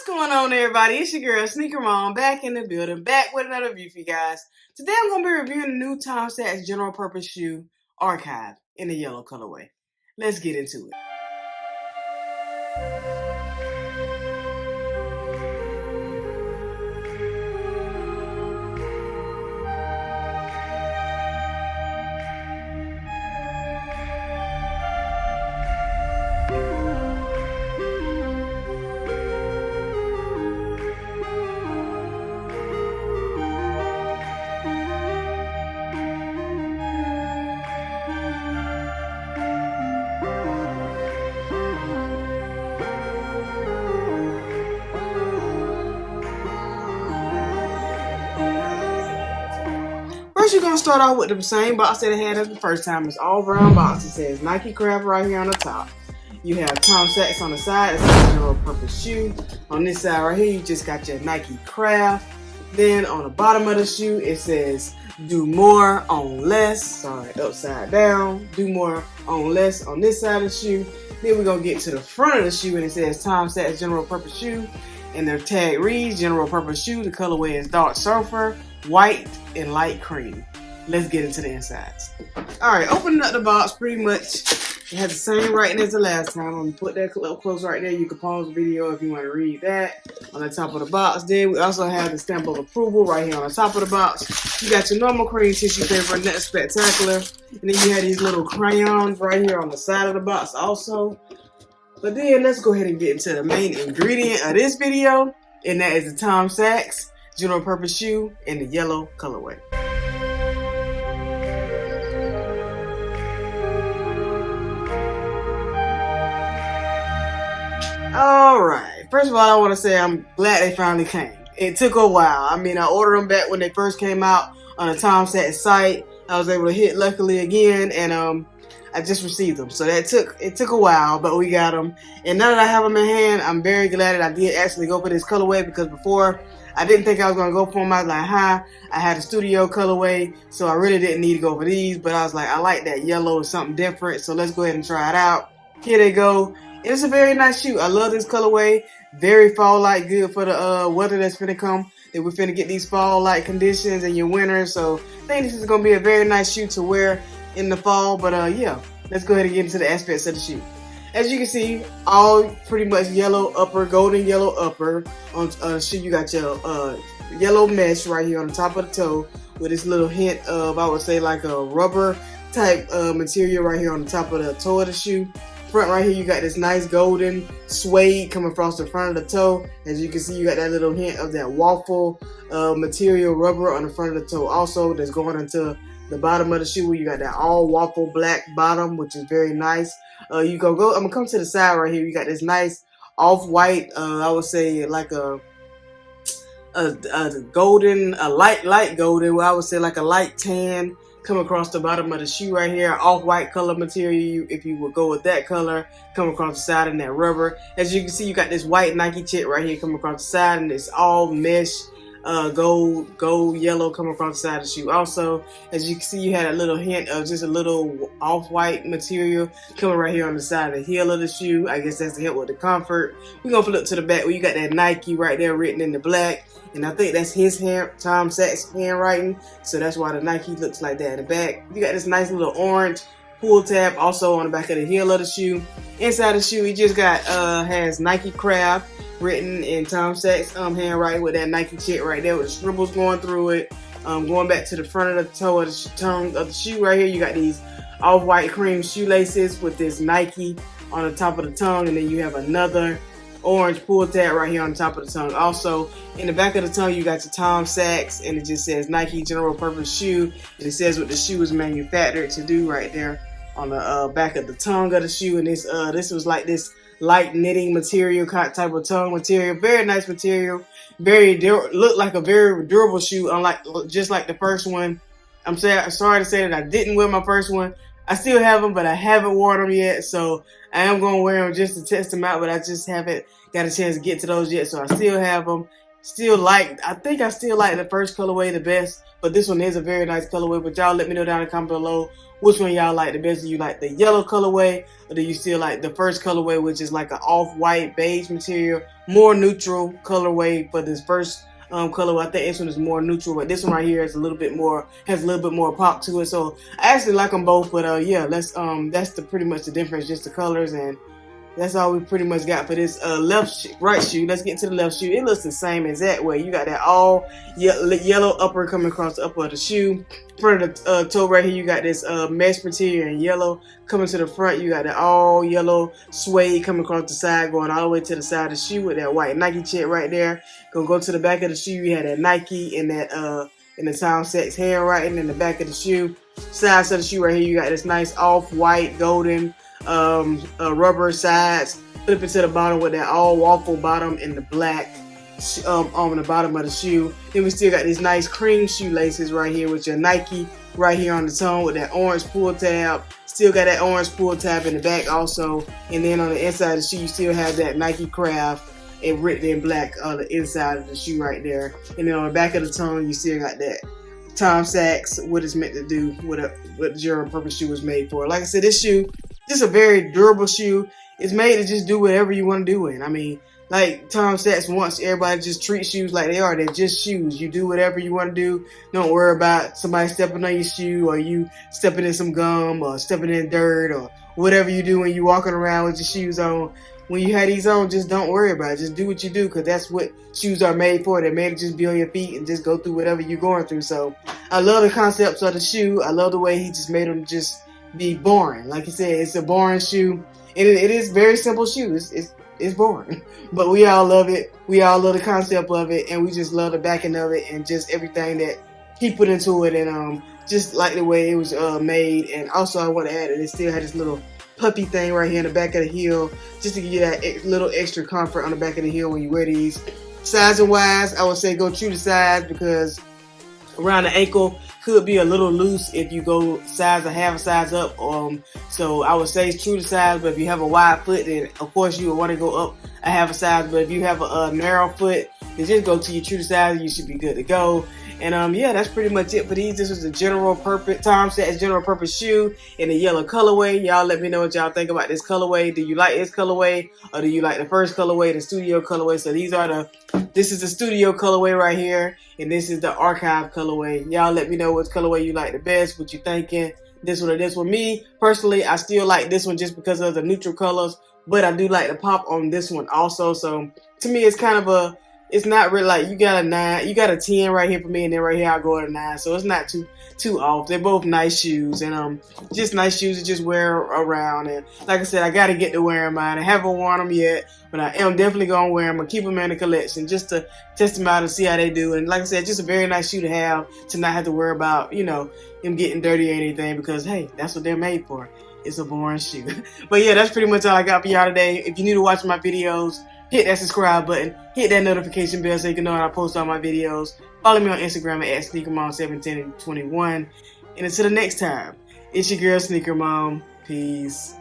What's going on, everybody? It's your girl SnkrMom back in the building, back with another review for you guys. Today I'm going to be reviewing the new Tom Sachs General Purpose Shoe Archive in the yellow colorway. Let's get into it. First, you're going to start off with the same box that I had as the first time. It's all brown box. It says NikeCraft right here on the top. You have Tom Sachs on the side. It's a general purpose shoe. On this side right here, you just got your NikeCraft. Then on the bottom of the shoe, it says do more on less. Sorry, upside down. Do more on less on this side of the shoe. Then we're going to get to the front of the shoe, and it says Tom Sachs General Purpose Shoe. And their tag reads General Purpose Shoe. The colorway is dark sulfur, white, and light cream. Let's get into the insides. Alright, opening up the box, pretty much it has the same writing as the last time. I'm going to put that up close right there. You can pause the video if you want to read that on the top of the box. Then we also have the stamp of approval right here on the top of the box. You got your normal cream tissue paper, nothing spectacular. And then you have these little crayons right here on the side of the box also. But then let's go ahead and get into the main ingredient of this video, and that is the Tom Sachs General Purpose Shoe in the yellow colorway. Alright, first of all I want to say I'm glad they finally came. It took a while. I mean, I ordered them back when they first came out on the Tom Sachs site. I was able to hit luckily again, and I just received them, so it took a while, but we got them. And now that I have them in hand, I'm very glad that I did actually go for this colorway, because before I didn't think I was gonna go for them. I was like, I had a studio colorway, so I really didn't need to go for these. But I was like, I like that yellow, or something different, so let's go ahead and try it out. Here they go. It's a very nice shoe. I love this colorway. Very fall-like, good for the weather that's finna come. That we're finna get these fall-like conditions in your winter, so I think this is gonna be a very nice shoe to wear in the fall. But yeah, let's go ahead and get into the aspects of the shoe. As you can see, all pretty much yellow upper, golden yellow upper. On the shoe, you got your yellow mesh right here on the top of the toe with this little hint of, I would say, like a rubber type material right here on the top of the toe of the shoe. Front right here, you got this nice golden suede coming across the front of the toe. As you can see, you got that little hint of that waffle material rubber on the front of the toe also, that's going into the bottom of the shoe where you got that all waffle black bottom, which is very nice. I'm gonna come to the side right here. You got this nice off-white, I would say like a golden, a light golden, well, I would say like a light tan come across the bottom of the shoe right here. Off-white color material, if you would go with that color, come across the side in that rubber. As you can see, you got this white Nike chip right here coming across the side, and it's all mesh gold yellow coming across the side of the shoe. Also, as you can see, you had a little hint of just a little off-white material coming right here on the side of the heel of the shoe. I guess that's to help with the comfort. We're gonna flip to the back where you got that Nike right there written in the black, and I think that's his hand, Tom Sachs handwriting, so that's why the Nike looks like that in the back. You got this nice little orange pull tab also on the back of the heel of the shoe. Inside the shoe, he just got has NikeCraft written in Tom Sachs handwriting with that Nike chip right there with the scribbles going through it. Going back to the front of the toe of the tongue of the shoe right here, you got these off-white cream shoelaces with this Nike on the top of the tongue, and then you have another orange pull tab right here on the top of the tongue. Also, in the back of the tongue, you got your Tom Sachs, and it just says Nike General Purpose Shoe, and it says what the shoe is manufactured to do right there on the back of the tongue of the shoe. And this was like this light knitting material type of tongue material. Very nice material. Looked like a very durable shoe, unlike just like the first one. I'm sorry to say that I didn't wear my first one. I still have them, but I haven't worn them yet. So I am going to wear them just to test them out, but I just haven't got a chance to get to those yet. So I still have them. I think I still like the first colorway the best, but this one is a very nice colorway. But y'all let me know down in the comment below which one y'all like the best. Do you like the yellow colorway, or do you still like the first colorway, which is like an off-white beige material, more neutral colorway for this first colorway? I think this one is more neutral, but this one right here is has a little bit more pop to it. So I actually like them both, but yeah, that's pretty much the difference, just the colors. And that's all we pretty much got for this right shoe. Let's get to the left shoe. It looks the same exact way. You got that all yellow upper coming across the upper of the shoe. Front of the toe right here, you got this mesh material in yellow. Coming to the front, you got that all yellow suede coming across the side, going all the way to the side of the shoe with that white Nike check right there. Gonna go to the back of the shoe. You had that Nike and that in the Tom Sachs handwriting in the back of the shoe. Sides of the shoe right here, you got this nice off-white golden rubber sides, flip it to the bottom with that all waffle bottom and the black on the bottom of the shoe. Then we still got these nice cream shoelaces right here with your Nike right here on the toe with that orange pull tab. Still got that orange pull tab in the back also. And then on the inside of the shoe, you still have that NikeCraft and written in black on the inside of the shoe right there. And then on the back of the toe, you still got that Tom Sachs, what it's meant to do, what the general purpose shoe was made for. Like I said, this shoe, just a very durable shoe. It's made to just do whatever you want to do in. I mean, like Tom Sachs wants everybody to just treat shoes like they are. They're just shoes. You do whatever you want to do. Don't worry about somebody stepping on your shoe, or you stepping in some gum, or stepping in dirt, or whatever you do when you're walking around with your shoes on. When you have these on, just don't worry about it. Just do what you do, because that's what shoes are made for. They're made to just be on your feet and just go through whatever you're going through. So I love the concepts of the shoe. I love the way he just made them just be boring. Like you said, it's a boring shoe. And it is very simple shoe. It's boring. But we all love it. We all love the concept of it. And we just love the backing of it and just everything that he put into it. And just like the way it was made. And also I want to add that it still had this little puppy thing right here in the back of the heel, just to give you that little extra comfort on the back of the heel when you wear these. Sizing wise, I would say go true to size, because around the ankle could be a little loose if you go size or half a size up. So I would say it's true to size, but if you have a wide foot, then of course you would want to go up a half a size. But if you have a narrow foot, then just go to your true to size, you should be good to go. And yeah, that's pretty much it for these. This was the general purpose Tom Sachs general purpose shoe in the yellow colorway. Y'all let me know what y'all think about this colorway. Do you like this colorway, or do you like the first colorway, the studio colorway? So this is the studio colorway right here, and this is the archive colorway. Y'all let me know which colorway you like the best, what you thinking, this one or this one. Me personally, I still like this one just because of the neutral colors, but I do like the pop on this one also. So to me, it's kind of it's not really like you got a 9, you got a 10 right here for me, and then right here I'll go at a 9. So it's not too off. They're both nice shoes, and just nice shoes to just wear around. And like I said, I got to get to wearing mine. I haven't worn them yet, but I am definitely gonna wear them. I'm gonna keep them in the collection just to test them out and see how they do. And like I said, just a very nice shoe to have, to not have to worry about them getting dirty or anything, because hey, that's what they're made for. It's a boring shoe. But yeah, that's pretty much all I got for y'all today. If you're new to watching my videos, hit that subscribe button, hit that notification bell so you can know when I post all my videos. Follow me on Instagram at SnkrMom1721. And until the next time, it's your girl SnkrMom. Peace.